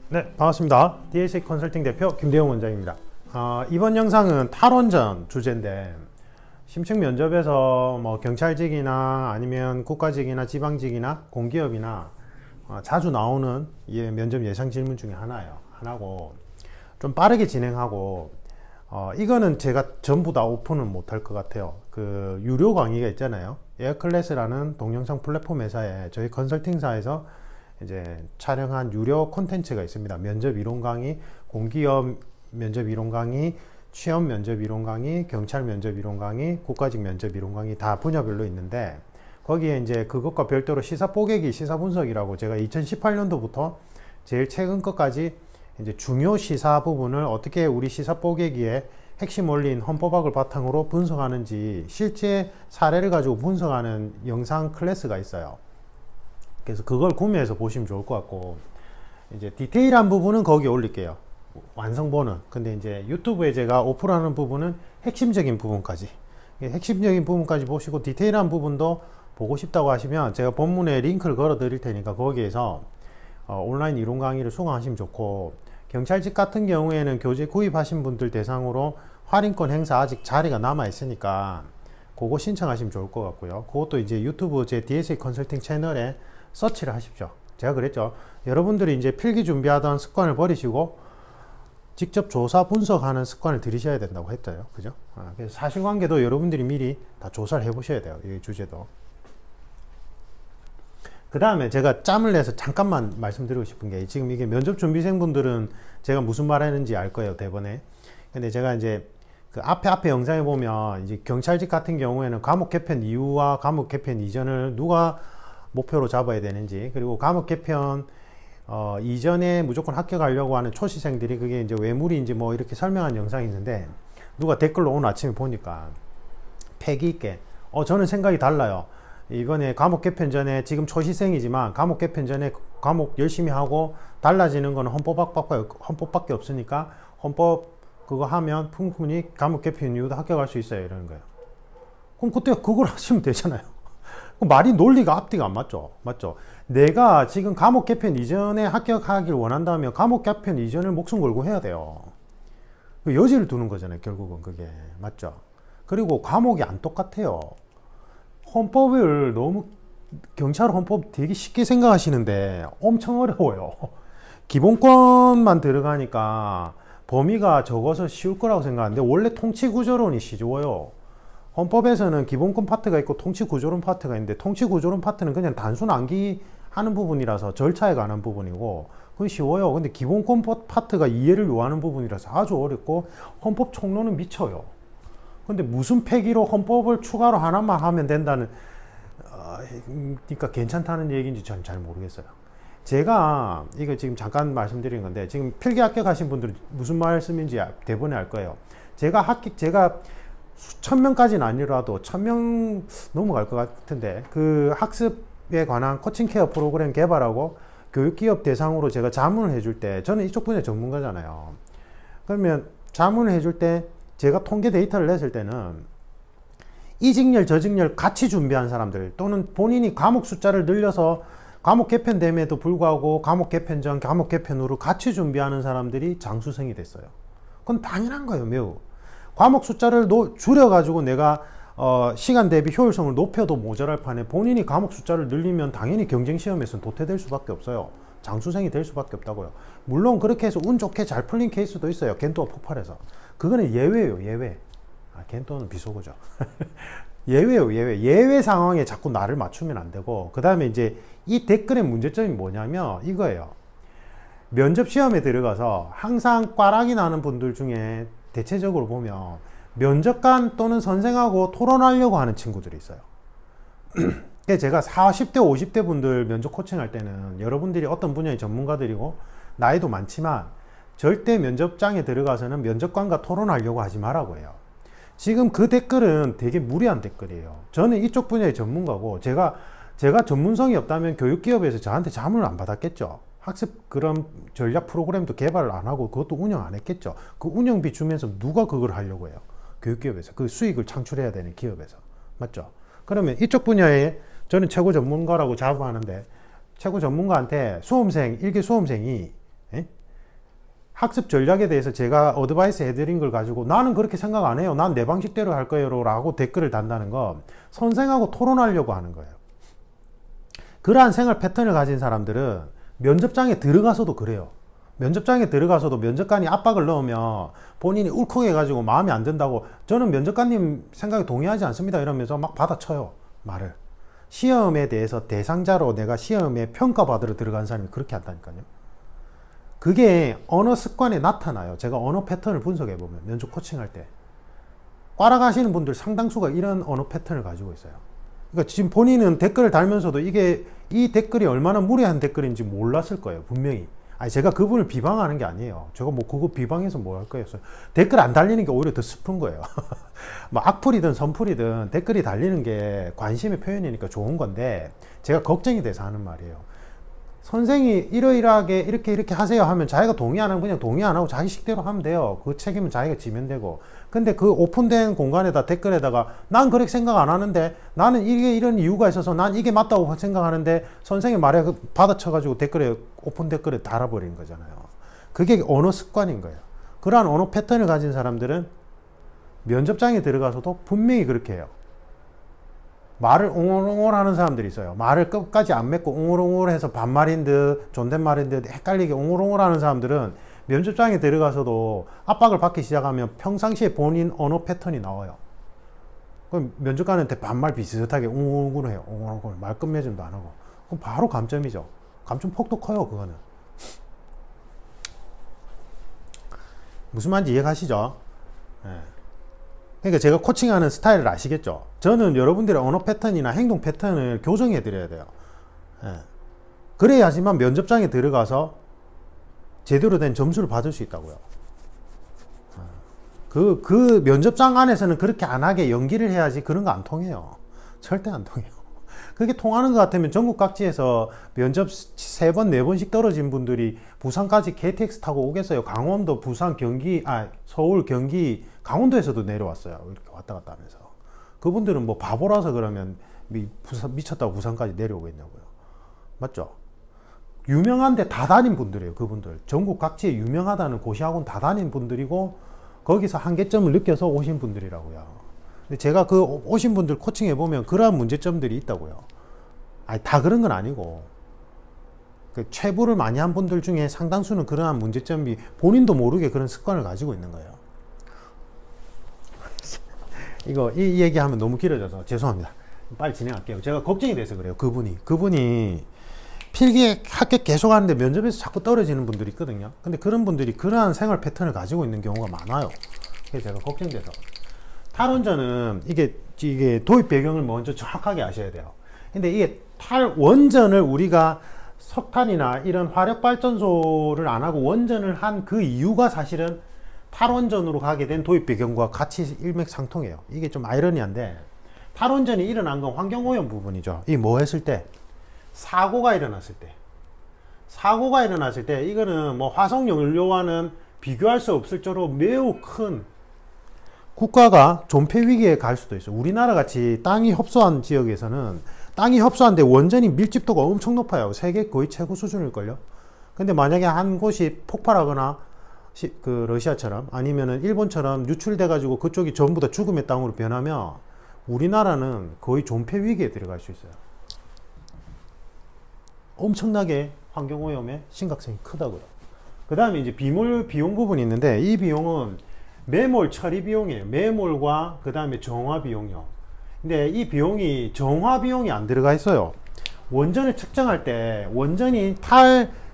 네, 반갑습니다. DSA 컨설팅 대표 김대용 원장입니다. 이번 영상은 탈원전 주제인데, 심층 면접에서 뭐 경찰직이나 아니면 국가직이나 지방직이나 공기업이나 자주 나오는 면접 예상 질문 중에 하나고 좀 빠르게 진행하고, 이거는 제가 전부 다 오픈은 못할 것 같아요. 그 유료 강의가 있잖아요. 에어클래스라는 동영상 플랫폼 회사에 저희 컨설팅사에서 이제 촬영한 유료 콘텐츠가 있습니다. 면접 이론 강의, 공기업 면접 이론 강의, 취업 면접 이론 강의, 경찰 면접 이론 강의, 국가직 면접 이론 강의 다 분야별로 있는데, 거기에 이제 그것과 별도로 시사 뽀개기, 시사 분석이라고 제가 2018년도부터 제일 최근 것까지 이제 중요 시사 부분을 어떻게 우리 시사 뽀개기에 핵심 원리인 헌법학을 바탕으로 분석하는지 실제 사례를 가지고 분석하는 영상 클래스가 있어요. 그래서 그걸 구매해서 보시면 좋을 것 같고, 이제 디테일한 부분은 거기에 올릴게요. 완성본은. 근데 이제 유튜브에 제가 오픈하는 부분은 핵심적인 부분까지 보시고, 디테일한 부분도 보고 싶다고 하시면 제가 본문에 링크를 걸어 드릴 테니까 거기에서 온라인 이론 강의를 수강하시면 좋고, 경찰직 같은 경우에는 교재 구입하신 분들 대상으로 할인권 행사 아직 자리가 남아 있으니까 그거 신청하시면 좋을 것 같고요. 그것도 이제 유튜브 제 DSA 컨설팅 채널에 서치를 하십시오. 제가 그랬죠. 여러분들이 이제 필기 준비하던 습관을 버리시고 직접 조사 분석하는 습관을 들이셔야 된다고 했어요. 그죠? 그래서 사실관계도 여러분들이 미리 다 조사를 해 보셔야 돼요. 이 주제도. 그 다음에 제가 짬을 내서 잠깐만 말씀드리고 싶은 게, 지금 이게 면접 준비생분들은 제가 무슨 말 했는지 알 거예요, 대본에. 근데 제가 이제 그 앞에 영상에 보면 이제 경찰직 같은 경우에는 과목 개편 이후와 과목 개편 이전을 누가 목표로 잡아야 되는지, 그리고 과목 개편 이전에 무조건 합격하려고 하는 초시생들이 그게 이제 외물인지 뭐 이렇게 설명한 영상이 있는데, 누가 댓글로 오늘 아침에 보니까 패기 있게 저는 생각이 달라요. 이번에 과목 개편 전에, 지금 초시생이지만 과목 개편 전에 과목 열심히 하고 달라지는 거는 헌법밖에 없으니까 헌법 그거 하면 풍분히 과목 개편 이후도 합격할 수 있어요, 이러는 거예요. 그럼 그때 그걸 하시면 되잖아요. 말이 논리가 앞뒤가 안 맞죠? 맞죠? 내가 지금 과목 개편 이전에 합격하길 원한다면 과목 개편 이전을 목숨 걸고 해야 돼요. 여지를 두는 거잖아요, 결국은. 그게 맞죠? 그리고 과목이 안 똑같아요. 헌법을 너무, 경찰 헌법 되게 쉽게 생각하시는데 엄청 어려워요. 기본권만 들어가니까 범위가 적어서 쉬울 거라고 생각하는데, 원래 통치구조론이 쉬워요. 헌법에서는 기본권 파트가 있고 통치구조론 파트가 있는데, 통치구조론 파트는 그냥 단순 암기하는 부분이라서 절차에 관한 부분이고 그건 쉬워요. 근데 기본권 파트가 이해를 요하는 부분이라서 아주 어렵고, 헌법 총론은 미쳐요. 근데 무슨 패기로 헌법을 추가로 하나만 하면 된다는, 그러니까 괜찮다는 얘기인지 전 잘 모르겠어요. 제가 이거 지금 잠깐 말씀드린 건데, 지금 필기 합격하신 분들은 무슨 말씀인지 대본에 알 거예요. 제가 수천 명까지는 아니라도 1000명 넘어갈 것 같은데, 그 학습에 관한 코칭 케어 프로그램 개발하고 교육기업 대상으로 제가 자문을 해줄 때, 저는 이쪽 분야 전문가잖아요. 그러면 자문을 해줄 때 제가 통계 데이터를 냈을 때는 이 직렬 저 직렬 같이 준비한 사람들, 또는 본인이 과목 숫자를 늘려서 과목 개편됨에도 불구하고 과목 개편 전, 과목 개편 후로 같이 준비하는 사람들이 장수생이 됐어요. 그건 당연한 거예요, 매우. 과목 숫자를 줄여가지고 내가 시간 대비 효율성을 높여도 모자랄 판에 본인이 과목 숫자를 늘리면 당연히 경쟁시험에서는 도태될 수밖에 없어요. 장수생이 될 수밖에 없다고요. 물론 그렇게 해서 운 좋게 잘 풀린 케이스도 있어요. 겐토가 폭발해서. 그거는 예외예요, 예외. 겐토는 비속어죠. 예외예요, 예외. 예외 상황에 자꾸 나를 맞추면 안 되고, 그 다음에 이제 이 댓글의 문제점이 뭐냐면 이거예요. 면접 시험에 들어가서 항상 꽈락이 나는 분들 중에 대체적으로 보면 면접관 또는 선생하고 토론하려고 하는 친구들이 있어요. 제가 40대 50대 분들 면접 코칭할 때는 여러분들이 어떤 분야의 전문가들이고 나이도 많지만 절대 면접장에 들어가서는 면접관과 토론하려고 하지 말라고 해요. 지금 그 댓글은 되게 무리한 댓글이에요. 저는 이쪽 분야의 전문가고, 제가 전문성이 없다면 교육기업에서 저한테 자문을 안 받았겠죠. 학습 그런 전략 프로그램도 개발을 안 하고 그것도 운영 안 했겠죠. 그 운영비 주면서 누가 그걸 하려고 해요? 교육기업에서. 그 수익을 창출해야 되는 기업에서. 맞죠? 그러면 이쪽 분야에 저는 최고 전문가라고 자부하는데, 최고 전문가한테 수험생, 일개 수험생이 학습 전략에 대해서 제가 어드바이스 해드린 걸 가지고 나는 그렇게 생각 안 해요. 난 내 방식대로 할 거예요. 라고 댓글을 단다는 건 선생하고 토론하려고 하는 거예요. 그러한 생활 패턴을 가진 사람들은 면접장에 들어가서도 그래요. 면접장에 들어가서도 면접관이 압박을 넣으면 본인이 울컥해가지고 마음에 안 든다고 저는 면접관님 생각에 동의하지 않습니다. 이러면서 막 받아쳐요. 말을. 시험에 대해서 대상자로 내가 시험에 평가받으러 들어간 사람이 그렇게 한다니까요. 그게 언어 습관에 나타나요. 제가 언어 패턴을 분석해 보면 면접 코칭할 때 과라 가시는 분들 상당수가 이런 언어 패턴을 가지고 있어요. 그러니까 지금 본인은 댓글을 달면서도 이게 이 댓글이 얼마나 무례한 댓글인지 몰랐을 거예요. 분명히. 아니 제가 그분을 비방하는 게 아니에요. 제가 뭐 그거 비방해서 뭐 할 거예요. 댓글 안 달리는 게 오히려 더 슬픈 거예요. 뭐 악플이든 선플이든 댓글이 달리는 게 관심의 표현이니까 좋은 건데 제가 걱정이 돼서 하는 말이에요. 선생이 이러이러하게 이렇게 하세요 하면 자기가 동의 안 하면 그냥 동의 안 하고 자기 식대로 하면 돼요. 그 책임은 자기가 지면 되고. 근데 그 오픈된 공간에다 댓글에다가 난 그렇게 생각 안 하는데 나는 이게 이런 이유가 있어서 난 이게 맞다고 생각하는데 선생의 말에 받아쳐가지고 댓글에 오픈 댓글에 달아버리는 거잖아요. 그게 언어 습관인 거예요. 그러한 언어 패턴을 가진 사람들은 면접장에 들어가서도 분명히 그렇게 해요. 말을 옹얼옹얼 하는 사람들이 있어요. 말을 끝까지 안 맺고 옹얼옹얼 해서 반말인 듯 존댓말인 듯 헷갈리게 옹얼옹얼 하는 사람들은 면접장에 들어가서도 압박을 받기 시작하면 평상시에 본인 언어 패턴이 나와요. 그럼 면접관한테 반말 비슷하게 옹얼옹얼 해요. 옹얼옹얼 말 끝맺음도 안 하고. 그럼 바로 감점이죠. 감점 폭도 커요. 그거는. 무슨 말인지 이해가시죠? 네. 그러니까 제가 코칭하는 스타일을 아시겠죠? 저는 여러분들의 언어 패턴이나 행동 패턴을 교정해 드려야 돼요. 예. 그래야지만 면접장에 들어가서 제대로 된 점수를 받을 수 있다고요. 그 면접장 안에서는 그렇게 안 하게 연기를 해야지 그런 거 안 통해요. 절대 안 통해요. 그게 통하는 것 같으면 전국 각지에서 면접 3번, 4번씩 떨어진 분들이 부산까지 KTX 타고 오겠어요. 강원도, 부산, 경기, 서울, 경기, 강원도에서도 내려왔어요. 이렇게 왔다 갔다 하면서. 그분들은 뭐 바보라서 그러면 미쳤다고 부산까지 내려오고 있냐고요. 맞죠? 유명한데 다 다닌 분들이에요. 그분들. 전국 각지에 유명하다는 고시학원 다 다닌 분들이고 거기서 한계점을 느껴서 오신 분들이라고요. 근데 제가 그 오신 분들 코칭해 보면 그러한 문제점들이 있다고요. 아니 다 그런 건 아니고 그 체부를 많이 한 분들 중에 상당수는 그러한 문제점이 본인도 모르게 그런 습관을 가지고 있는 거예요. 이 얘기하면 너무 길어져서 죄송합니다. 빨리 진행할게요. 제가 걱정이 돼서 그래요. 그분이 필기에 합격 계속 하는데 면접에서 자꾸 떨어지는 분들이 있거든요. 근데 그런 분들이 그러한 생활 패턴을 가지고 있는 경우가 많아요. 그래서 제가 걱정돼서. 탈원전은 이게 도입 배경을 먼저 정확하게 아셔야 돼요. 근데 이게 탈원전을 우리가 석탄이나 이런 화력발전소를 안 하고 원전을 한 그 이유가 사실은 탈원전으로 가게 된 도입 배경과 같이 일맥상통해요. 이게 좀 아이러니한데 탈원전이 일어난 건 환경오염 부분이죠. 이 뭐 했을 때? 사고가 일어났을 때 이거는 뭐 화석연료와는 비교할 수 없을 정도로 매우 큰 국가가 존폐 위기에 갈 수도 있어요. 우리나라 같이 땅이 협소한 지역에서는 땅이 협소한데 원전이 밀집도가 엄청 높아요. 세계 거의 최고 수준일걸요. 근데 만약에 한 곳이 폭발하거나 그 러시아처럼 아니면은 일본처럼 유출돼 가지고 그쪽이 전부 다 죽음의 땅으로 변하면 우리나라는 거의 존폐 위기에 들어갈 수 있어요. 엄청나게 환경오염의 심각성이 크다고요. 그 다음에 이제 비몰 비용 부분이 있는데 이 비용은 매몰 처리 비용이에요. 매몰과 그 다음에 정화 비용이요. 근데 이 비용이 정화 비용이 안 들어가 있어요. 원전을 측정할 때 원전이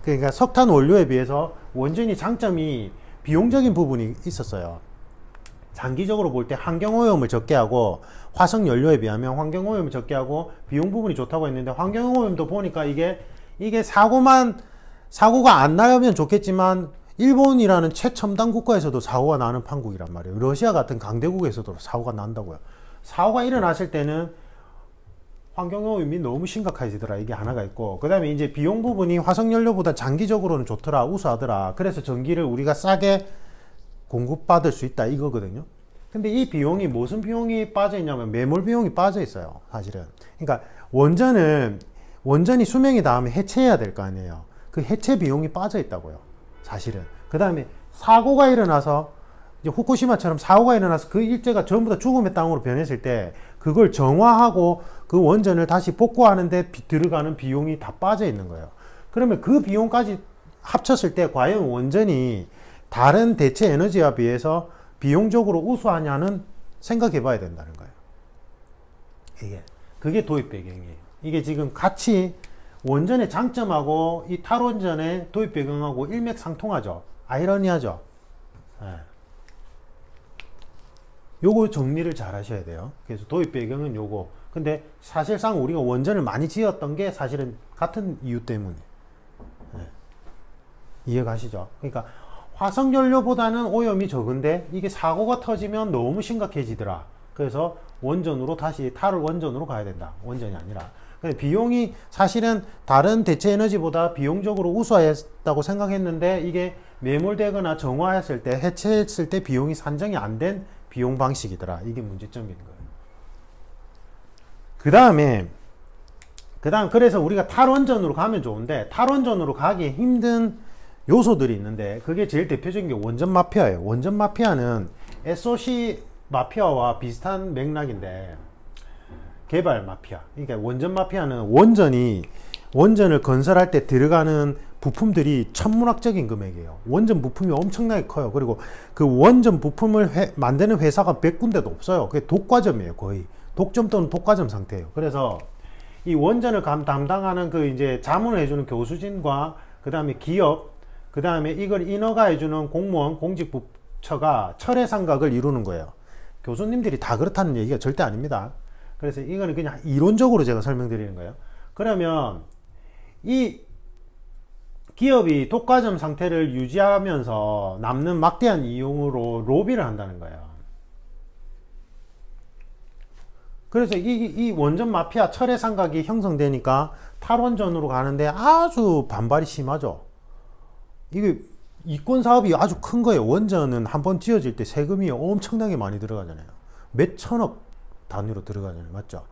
그러니까 석탄 원료에 비해서 원전이 장점이 비용적인 부분이 있었어요. 장기적으로 볼 때 환경오염을 적게 하고 화석연료에 비하면 환경오염을 적게 하고 비용 부분이 좋다고 했는데 환경오염도 보니까 이게 사고가 안 나면 좋겠지만 일본이라는 최첨단 국가에서도 사고가 나는 판국이란 말이에요. 러시아 같은 강대국에서도 사고가 난다고요. 사고가 일어났을 때는 환경오염이 너무 심각해지더라. 이게 하나가 있고 그 다음에 이제 비용 부분이 화석연료보다 장기적으로는 좋더라. 우수하더라. 그래서 전기를 우리가 싸게 공급받을 수 있다 이거거든요. 근데 이 비용이 무슨 비용이 빠져 있냐면 매몰 비용이 빠져 있어요. 사실은. 그러니까 원전이 수명이 닿으면 해체해야 될 거 아니에요. 그 해체 비용이 빠져 있다고요. 사실은. 그 다음에 사고가 일어나서 이제 후쿠시마처럼 사고가 일어나서 그 일제가 전부 다 죽음의 땅으로 변했을 때 그걸 정화하고 그 원전을 다시 복구하는데 들어가는 비용이 다 빠져 있는 거예요. 그러면 그 비용까지 합쳤을 때 과연 원전이 다른 대체 에너지와 비해서 비용적으로 우수하냐는 생각해 봐야 된다는 거예요. 그게 도입 배경이에요. 이게 지금 같이 원전의 장점하고 이 탈원전의 도입 배경하고 일맥상통하죠. 아이러니하죠. 네. 요거 정리를 잘 하셔야 돼요. 그래서 도입 배경은 요거. 근데 사실상 우리가 원전을 많이 지었던 게 사실은 같은 이유 때문에. 네. 이해가시죠? 그러니까 화석연료보다는 오염이 적은데 이게 사고가 터지면 너무 심각해지더라. 그래서 원전으로 다시 탈원전으로 가야 된다. 원전이 아니라. 비용이 사실은 다른 대체 에너지보다 비용적으로 우수했다고 생각했는데 이게 매몰되거나 정화했을 때, 해체했을 때 비용이 산정이 안 된 비용 방식이더라. 이게 문제점인 거예요. 그 다음 그래서 우리가 탈원전으로 가면 좋은데 탈원전으로 가기 힘든 요소들이 있는데 그게 제일 대표적인 게 원전 마피아예요. 원전 마피아는 SOC 마피아와 비슷한 맥락인데 개발 마피아. 그러니까 원전 마피아는 원전을 건설할 때 들어가는 부품들이 천문학적인 금액이에요. 원전 부품이 엄청나게 커요. 그리고 그 원전 부품을 만드는 회사가 100군데도 없어요. 그게 독과점이에요. 거의 독점 또는 독과점 상태예요. 그래서 이 원전을 담당하는 그 이제 자문을 해주는 교수진과 그 다음에 기업, 그 다음에 이걸 인허가해주는 공무원, 공직부처가 철회상각을 이루는 거예요. 교수님들이 다 그렇다는 얘기가 절대 아닙니다. 그래서 이거는 그냥 이론적으로 제가 설명드리는 거예요. 그러면 이 기업이 독과점 상태를 유지하면서 남는 막대한 이용으로 로비를 한다는 거예요. 그래서 이 원전 마피아 철회상각이 형성되니까 탈원전으로 가는데 아주 반발이 심하죠. 이게 이권 사업이 아주 큰 거예요. 원전은 한번 지어질 때 세금이 엄청나게 많이 들어가잖아요. 몇 천억 단위로 들어가잖아요. 맞죠?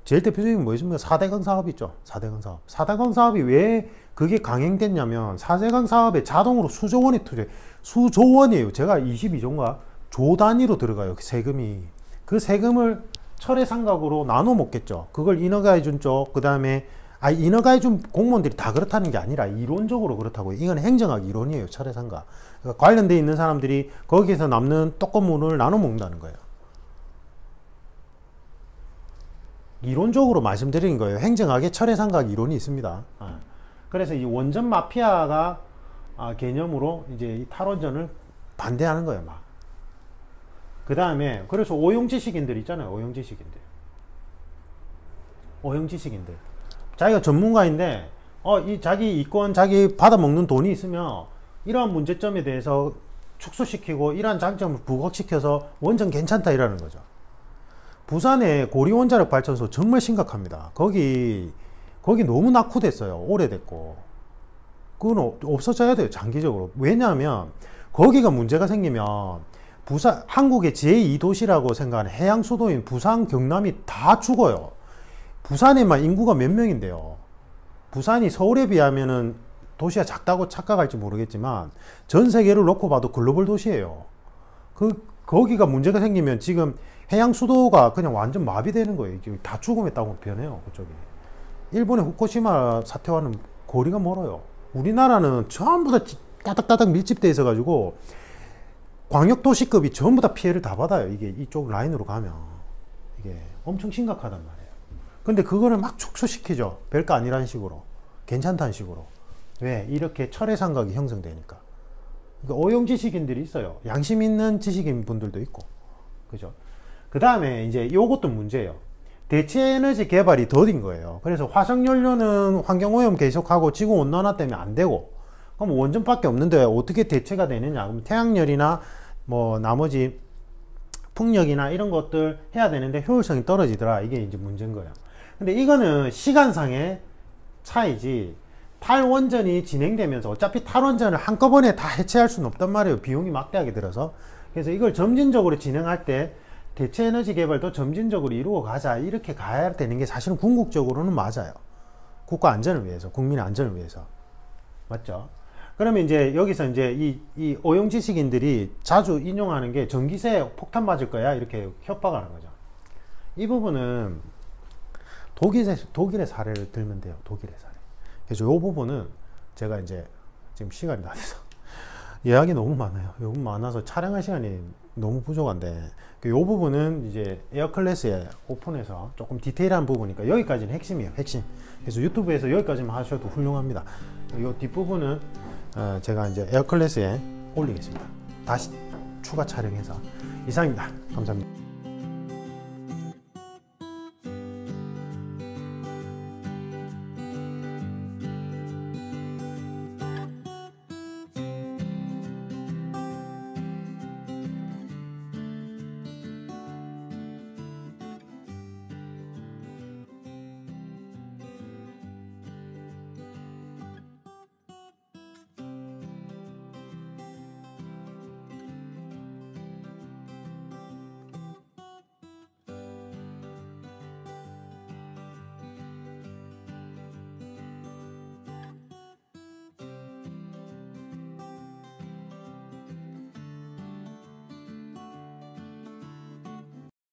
제일 대표적인 뭐 있습니까? 4대강 사업 있죠. 4대강 사업. 4대강 사업이 왜 그게 강행됐냐면 4대강 사업에 자동으로 수조 원이 투자해. 수조 원이에요. 제가 22조인가? 조 단위로 들어가요. 세금이. 그 세금을 철회상각으로 나눠 먹겠죠. 그걸 인허가해준 쪽, 그 다음에 인허가해준 공무원들이 다 그렇다는 게 아니라 이론적으로 그렇다고. 이건 행정학 이론이에요. 철회상각. 그러니까 관련되어 있는 사람들이 거기에서 남는 떡고물을 나눠 먹는다는 거예요. 이론적으로 말씀드리는 거예요. 행정학에 철회상각 이론이 있습니다. 그래서 이 원전 마피아가 개념으로 이제 이 탈원전을 반대하는 거예요. 막. 그 다음에 그래서 오용지식인들 있잖아요. 오용지식인들. 자기가 전문가인데 이 자기 이권 자기 받아먹는 돈이 있으면 이러한 문제점에 대해서 축소시키고 이러한 장점을 부각시켜서 원전 괜찮다 이라는 거죠. 부산에 고리원자력 발전소 정말 심각합니다. 거기 너무 낙후됐어요. 오래됐고. 그건 없어져야 돼요. 장기적으로. 왜냐하면 거기가 문제가 생기면 한국의 제2도시라고 생각하는 해양 수도인 부산, 경남이 다 죽어요. 부산에만 인구가 몇 명인데요. 부산이 서울에 비하면은 도시가 작다고 착각할지 모르겠지만 전 세계를 놓고 봐도 글로벌 도시예요. 거기가 문제가 생기면 지금 해양 수도가 그냥 완전 마비되는 거예요. 다 죽음의 땅으로 변해요. 그쪽이. 일본의 후쿠시마 사태와는 거리가 멀어요. 우리나라는 전부 다 따닥따닥 밀집되어 있어 가지고 광역도시급이 전부 다 피해를 다 받아요. 이게 이쪽 라인으로 가면 이게 엄청 심각하단 말이에요. 근데 그거를 막 축소시키죠. 별거 아니라는 식으로, 괜찮다는 식으로. 왜? 이렇게 철회상각이 형성되니까. 그러니까 오용지식인들이 있어요. 양심 있는 지식인 분들도 있고, 그죠? 그 다음에 이제 요것도 문제예요. 대체 에너지 개발이 더딘 거예요. 그래서 화석연료는 환경오염 계속하고 지구온난화 때문에 안 되고, 그럼 원전밖에 없는데 어떻게 대체가 되느냐? 그럼 태양열이나 뭐 나머지 풍력이나 이런 것들 해야 되는데 효율성이 떨어지더라. 이게 이제 문제인 거예요. 근데 이거는 시간상의 차이지, 탈원전이 진행되면서 어차피 탈원전을 한꺼번에 다 해체할 수는 없단 말이에요. 비용이 막대하게 들어서. 그래서 이걸 점진적으로 진행할 때 대체 에너지 개발도 점진적으로 이루어 가자, 이렇게 가야 되는 게 사실은 궁극적으로는 맞아요. 국가 안전을 위해서, 국민의 안전을 위해서. 맞죠? 그러면 이제 여기서 이제 이 오용 지식인들이 자주 인용하는 게 전기세 폭탄 맞을 거야 이렇게 협박하는 거죠. 이 부분은 독일의 사례를 들면 돼요. 독일의 사례. 그래서 이 부분은 제가 이제 지금 시간이 다 돼서 예약이 너무 많아요. 너무 많아서 촬영할 시간이 너무 부족한데 이 부분은 이제 에어클래스에 오픈해서 조금 디테일한 부분이니까 여기까지는 핵심이에요. 핵심. 그래서 유튜브에서 여기까지만 하셔도 훌륭합니다. 이 뒷부분은 제가 이제 에어클래스에 올리겠습니다. 다시 추가 촬영해서 이상입니다. 감사합니다.